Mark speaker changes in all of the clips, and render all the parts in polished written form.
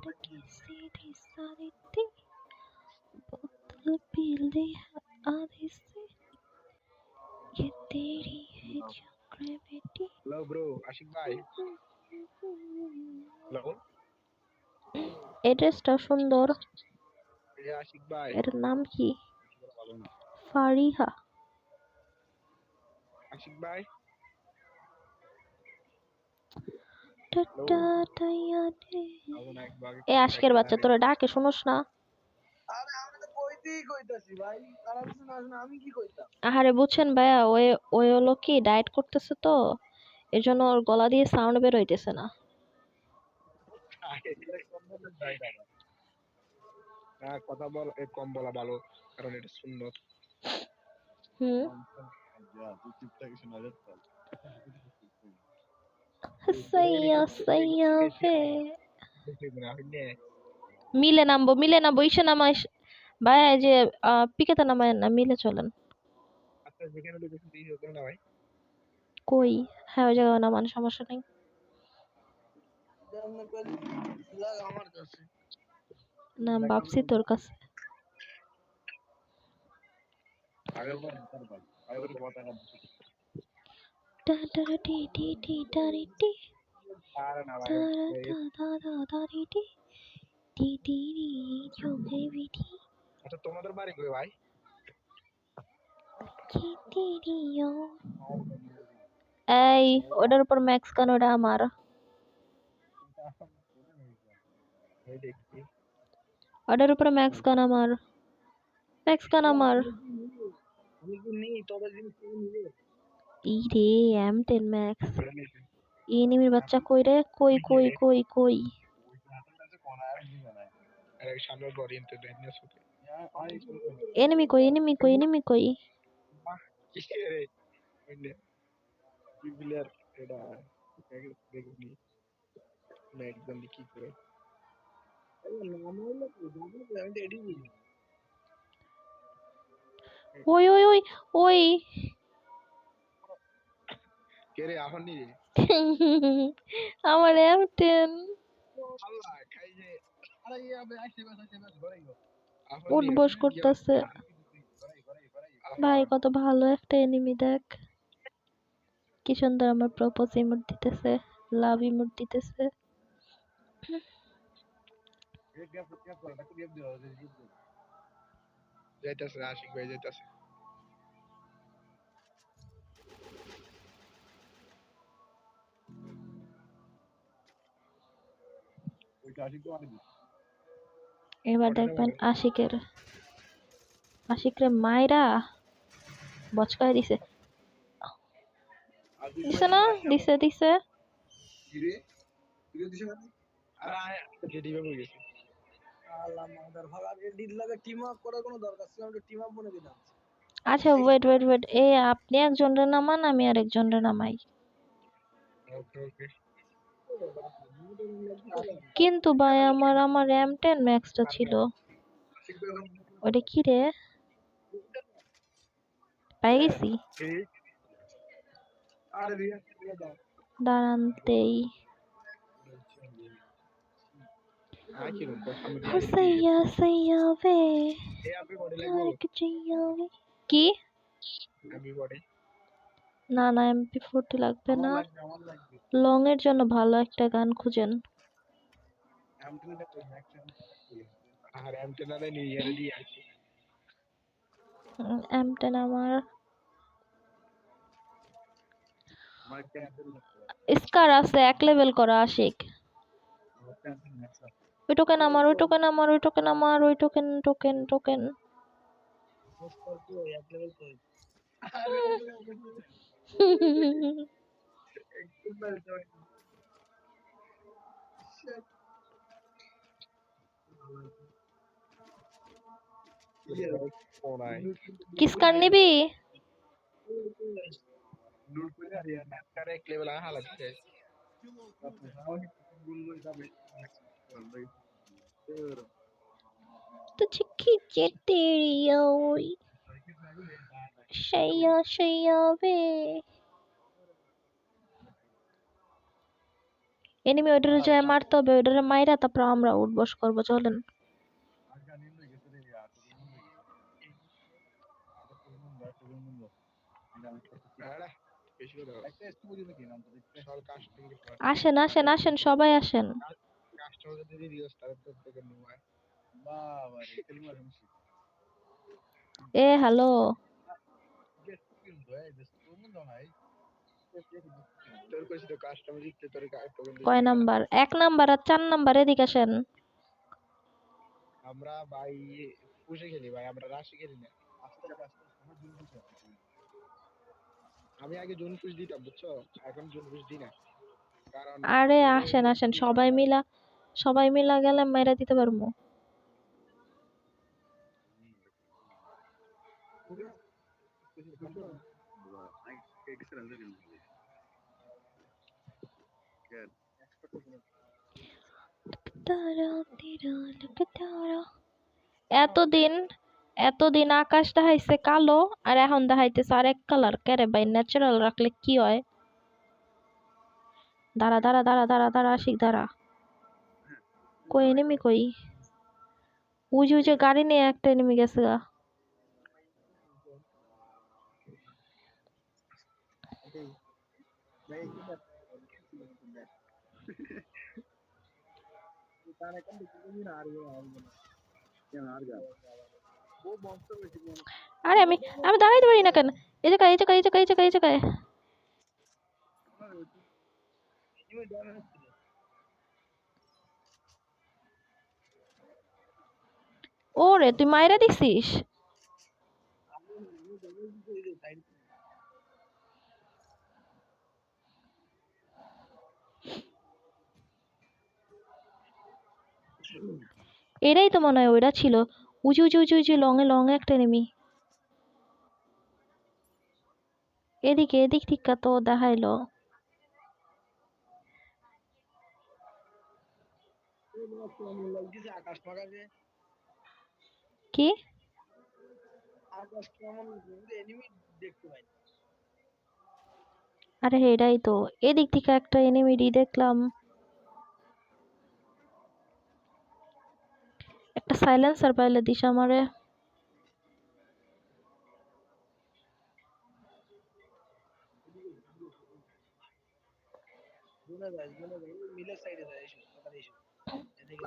Speaker 1: प्यार की सीधी सादी थी बोतल पी ली है आधी से ये तेरी है जो ग्रेविटी
Speaker 2: হ্যালো ব্রো আশিক ভাই হ্যালো
Speaker 1: এড্রেসটা সুন্দর
Speaker 2: আশিক ভাই
Speaker 1: এর নাম কি
Speaker 2: ভালো না
Speaker 1: ফারিহা
Speaker 2: আশিক ভাই
Speaker 1: এ আজকের বাচ্চা তোরা ডাকে শুনোস না আহারে বুঝছেন ভাইয়া ওই ওই হলো কি ডায়েট করতেছে তো এজন্য ওর গলা দিয়ে সাউন্ড বের হইতেছে না
Speaker 2: কথা বল কম বলা ভালো কারণ এটা সুন্নত
Speaker 1: হুম সইয়া সইয়া বে মিলে নামবো ইসে নামাই ভাইয়া এই যে পিকেতে নামায় না মিলে চলেন
Speaker 2: আচ্ছা যেখানে লোকেশন দিয়ে ওখানে না ভাই
Speaker 1: কই হ্যাঁ ওই জায়গায় নামান সমস্যা নেই না ভাবছি তোর কাছে
Speaker 2: আচ্ছা তোমাদের বাড়ি কই ভাই
Speaker 1: এই ওটার উপর ম্যাক্স গান ওটা আমার ওটার উপর ম্যাক্স গান আমার ই রে M10 ম্যাক্স এনিমির বাচ্চা কই রে কই কই কই কই
Speaker 2: সামনে বডি ইনতে দেন
Speaker 1: এনিমি কই এনিমি কই এনিমি কই
Speaker 2: প্লেয়ার এটা দেখুনি না একদম কি করে
Speaker 1: ওই ওই ওই ওই
Speaker 2: কে রে আহন নি রে
Speaker 1: আমার M10
Speaker 2: আল্লাহ খাই যে আরে ইয়াবে আসে ঘরে গো
Speaker 1: উঠবোস করতেছে ভাই কত ভালো একটা এনিমি দেখ কি সুন্দর আমার প্রপোজ ইমোট দিতেছে লাভ ইমোট দিতেছে
Speaker 2: যাইতাছে আশিক ভাই যাইতাছে
Speaker 1: এবার দেখবেন আশিকরে মাইরা বচকায় দিছে দিছে না দিছে আচ্ছা ওয়েট এই আপনি একজনের নামান আমি আরেকজনের নামাই কিন্তু ভাই আমার M10 ম্যাক্সটা ছিল ওটা কি রে পাই গেছি দাঁড়ানতেই সইয়া সইয়া বে কি না না MP40 লাগবে না লং এর জন্য ভালো একটা গান খুঁজেন M10 আমার স্কার আছে এক লেভেল করা আশিক ওই টোকেন টোকেন কি স্কার নিবি तुझे खींचे तेरी ओर शैया वे এনিমি ওইটারে যায় মারতে হবে, ওইটারে মাইরা তারপর আমরা উঠবস করবো, চলেন।
Speaker 2: আরে, বেশি করে দাও। সব কাস্টমার
Speaker 1: আসেন আসেন আসেন, সবাই আসেন।
Speaker 2: কাস্টমার যদি রিওস তার থেকে নিয়ে
Speaker 1: এ হ্যালো,
Speaker 2: তোর কইছি তো কাস্টমার জিততে তোর টোকেন দিতে
Speaker 1: কয়
Speaker 2: হবে না।
Speaker 1: নাম্বার? 1 নাম্বার আর 4 নাম্বার, এদিকে আসেন।
Speaker 2: আমরা ভাই পুষে খেলি ভাই, আমরা রাশি খেলি না। আমি আগে জোন পুশ দিতাম বুঝছো, এখন জোন পুশ দিই না, কারণ
Speaker 1: আরে আসেন আসেন, সবাই মিলা গেলে মেরে দিতে পারবো। এতদিন এতদিন আকাশ দেখাইছে কালো, আর এখন দেখাইতেছে আরেক কালার। কেরে ভাই, ন্যাচারাল রাখলে কি হয়? দাঁড়া দাঁড়া দাঁড়া দাঁড়া দাঁড়া, আশিক দাঁড়া। কই এনিমি কই? উজে গাড়ি নিয়ে একটা এনিমি গেছে গা। আরে আমি আমি দাঁড়াইতে পারি না কেন? এই জায়গায় এই জায়গায় এই জায়গায় এই জায়গায় এই জায়গায়। ওরে তুই মাইরা দিছিস? এরাই তো মনে হয় ওইটা ছিল। উঁচু উঁচু উঁচু উঁচু লং এ একটা এনিমি। এদিক থেকে তো দেখাইলো।
Speaker 2: আকাশ পাকাছে,
Speaker 1: কি?
Speaker 2: আকাশ কেমন এনিমি দেখতে পাই।
Speaker 1: আরে এটাই তো। এদিক থেকে একটা এনিমি দেখলাম। একটা সাইলেন্সার পাইলে দিস আমারে।
Speaker 2: মিলের সাইডে যায় এসো, তাড়াতাড়ি এসো।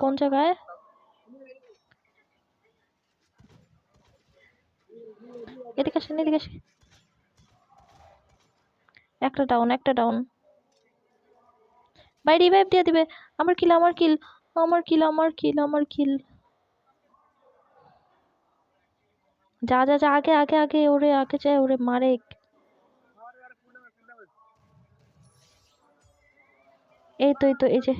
Speaker 1: কোন জায়গায়? এদিকে আসেন এদিকে আসেন। একটা ডাউন একটা ডাউন। ভাই রিভাইভ দিয়ে দিবে। আমার কিল আমার কিল আমার কিল আমার কিল আমার কিল। যা যা যা, আগে আগে আগে, ওরে আগে যায়, ওরে মারে। এই তো এই যে।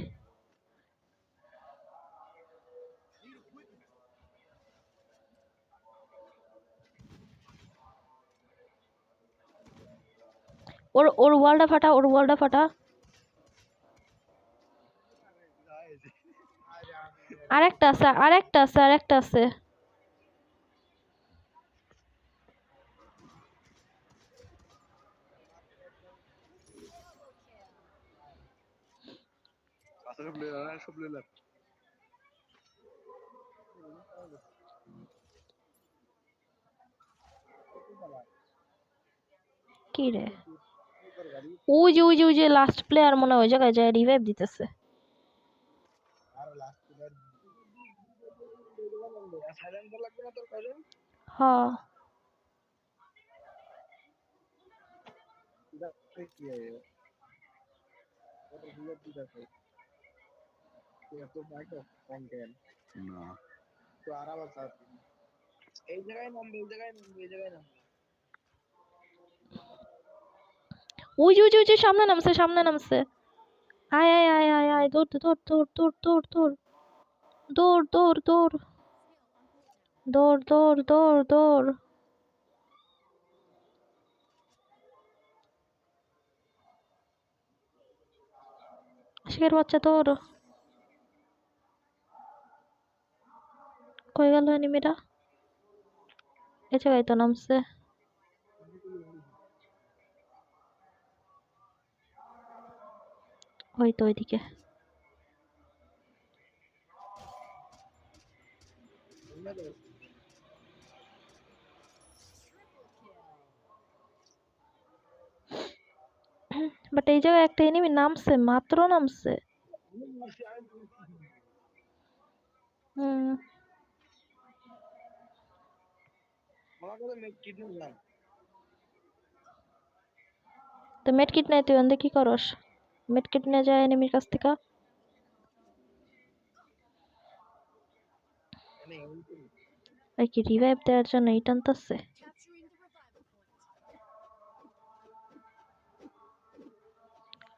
Speaker 1: ওর ওর ওয়ালটা ফাটা, ওর ওয়ালটা ফাটা। আরেকটা আছে আরেকটা আছে আরেকটা আছে।
Speaker 2: সব প্লেয়ার
Speaker 1: কি রে? ওই যে লাস্ট প্লেয়ার মনে হয় ওই জায়গায় যায় রিভাইভ দিতেছে।
Speaker 2: আর লাস্ট প্লেয়ার সাইলেন্সার লাগবে না তোর কাছে?
Speaker 1: হ্যাঁ।
Speaker 2: কি আছে কত বুলেট দিতেছে, এত বাইকও কন্টেন্ট না তো আরাম আছে। এই জায়গায় নামবে, এই জায়গায় নামবে, এই জায়গায় নামবে।
Speaker 1: ওই যে সামনে নামছে সামনে নামছে। আয় আয় আয় আয় আয়, দৌড় দৌড় দৌড় দৌড় দৌড় দৌড় দৌড় দৌড় দৌড় দৌড় দৌড় দৌড় দৌড়। আশিকের বাচ্চা দৌড়। কই গেল এনিমিটা? এই জায়গায় তো নামছে। ওই তো ওইদিকে। বাট এই জায়গায় একটা এনিমি নামছে, মাত্র নামছে। তো মেডকিট নাই, তুই অন্ধে কি করস? মেডকিট নিয়ে যায় এনিমির কাছ থেকে। ওই কি রিভাইভ দেওয়ার জন্য এই টানতেছে।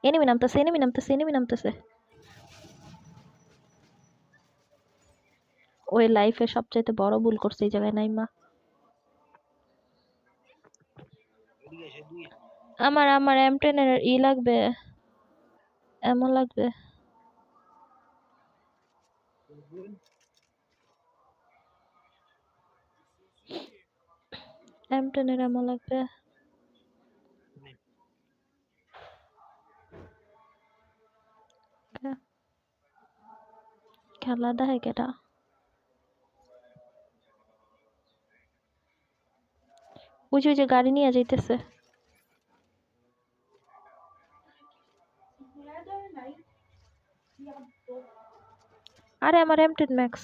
Speaker 1: এনিমি নামতেছে, এনিমি নামতেছে, এনিমি নামতেছে। ওই লাইফে সবচাইতে বড় ভুল করছে এই জায়গায় নাইমা। আমার M10 এর ই লাগবে, এমন লাগবে। M10 এর এমন লাগবে। খেলা দেখে কেটা? ওই যে গাড়ি নিয়ে যাইতেছে। আরে আমার M10 ম্যাক্স।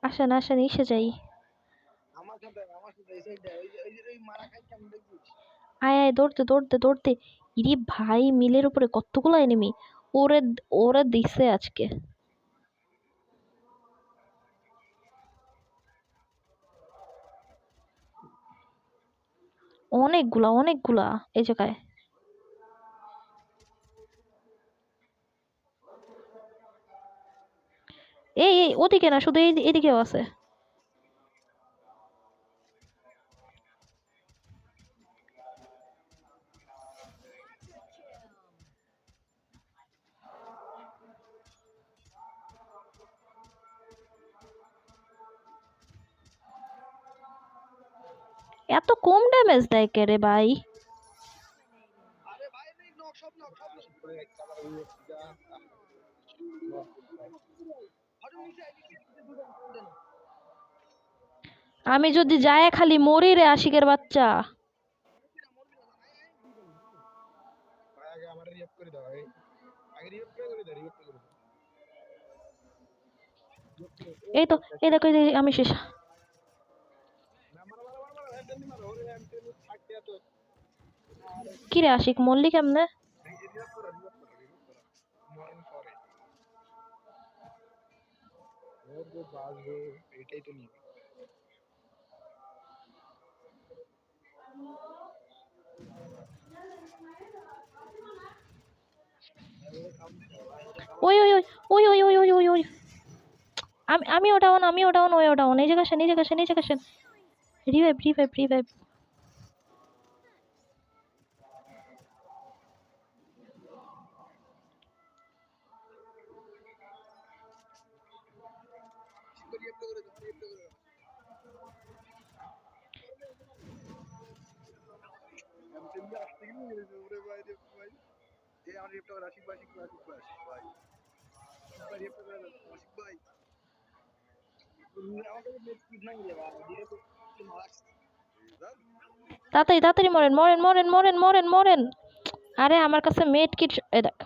Speaker 1: আসেন আসেন, ইসে যাই। আয় আয়, দৌড়তে দৌড়তে দৌড়তে। ইরে ভাই, মিলের উপরে কতগুলো এনিমি। ওরে ওরে দিছে আজকে। অনেকগুলা অনেকগুলা এই জায়গায়। এই এই ওদিকে না, শুধু এদিকেও আছে। এত কম ড্যামেজ দেয় কে রে ভাই? আমি যদি যায় খালি মরি রে আশিকের বাচ্চা। এই তো, এই দেখো, এই আমি শেষ। কি রে আশিক, মল্লি কেমনে? ওই ওই ওই ওই ওই ওই ওই ওই। আমি ওটা অন, আমি ওটা অন, ওই ওটা অন। এই জায়গা আসেন, এই জায়গা আসেন, এই জায়গা আসেন। Revive revive revive. তাড়াতাড়ি তাড়াতাড়ি মরেন মরেন মরেন মরেন মরেন মরেন। আরে আমার কাছে মেড কিট, এ দেখ।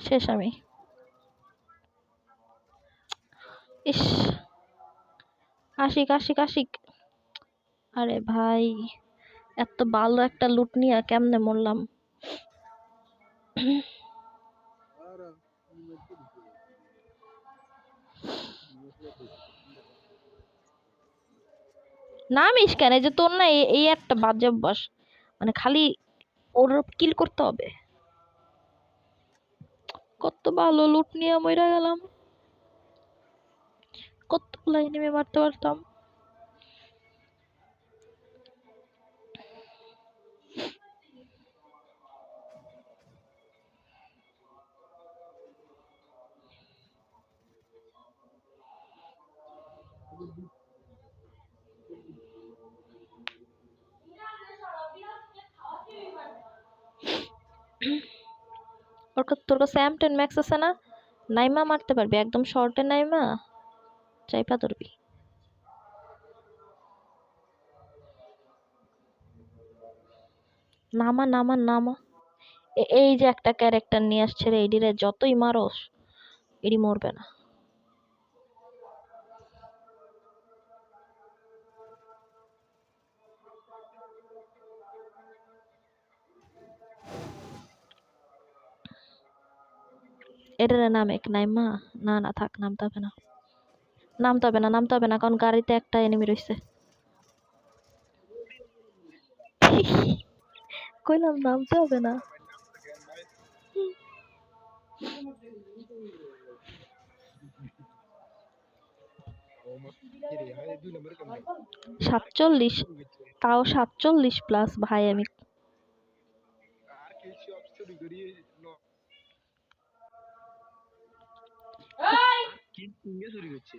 Speaker 1: শেষ আমি। ইস, আশিক আশিক আশিক। আরে ভাই, এত ভালো একটা লুট নিয়ে কেমনে মরলাম। নামিস কেন? এই যে তোর না এই একটা বাজে অভ্যাস, মানে খালি ওর কিল করতে হবে। কত কত ভালো লুট নিয়ে মইরা গেলাম, কতগুলো এনিমি মারতে পারতাম। তোর কাছে M10 ম্যাক্স আছে না? নাইমা মারতে পারবি, একদম শর্টে নাইমা চাইপা ধরবি। নামা নামা নামা। এই যে একটা ক্যারেক্টার নিয়ে আসছে রে, এডিরে যতই মারস এডি মরবে না। এটারে নামে নাইমা। না না থাক, নামতে হবে না, নামতে হবে না, নামতে হবে না, কারণ গাড়িতে একটা এনিমি রয়েছে। কইলাম নামতে হবে না।
Speaker 2: ভাই নামটা কেন ভাই? ও মা কি রে হয় 2 নম্বরে কেমনে? আরে কি
Speaker 1: 47,
Speaker 2: শুরু হচ্ছে?
Speaker 1: তাও 47 প্লাস ভাই আমি।
Speaker 2: আর কি সব শুরু করি আর কি শুরু হচ্ছে?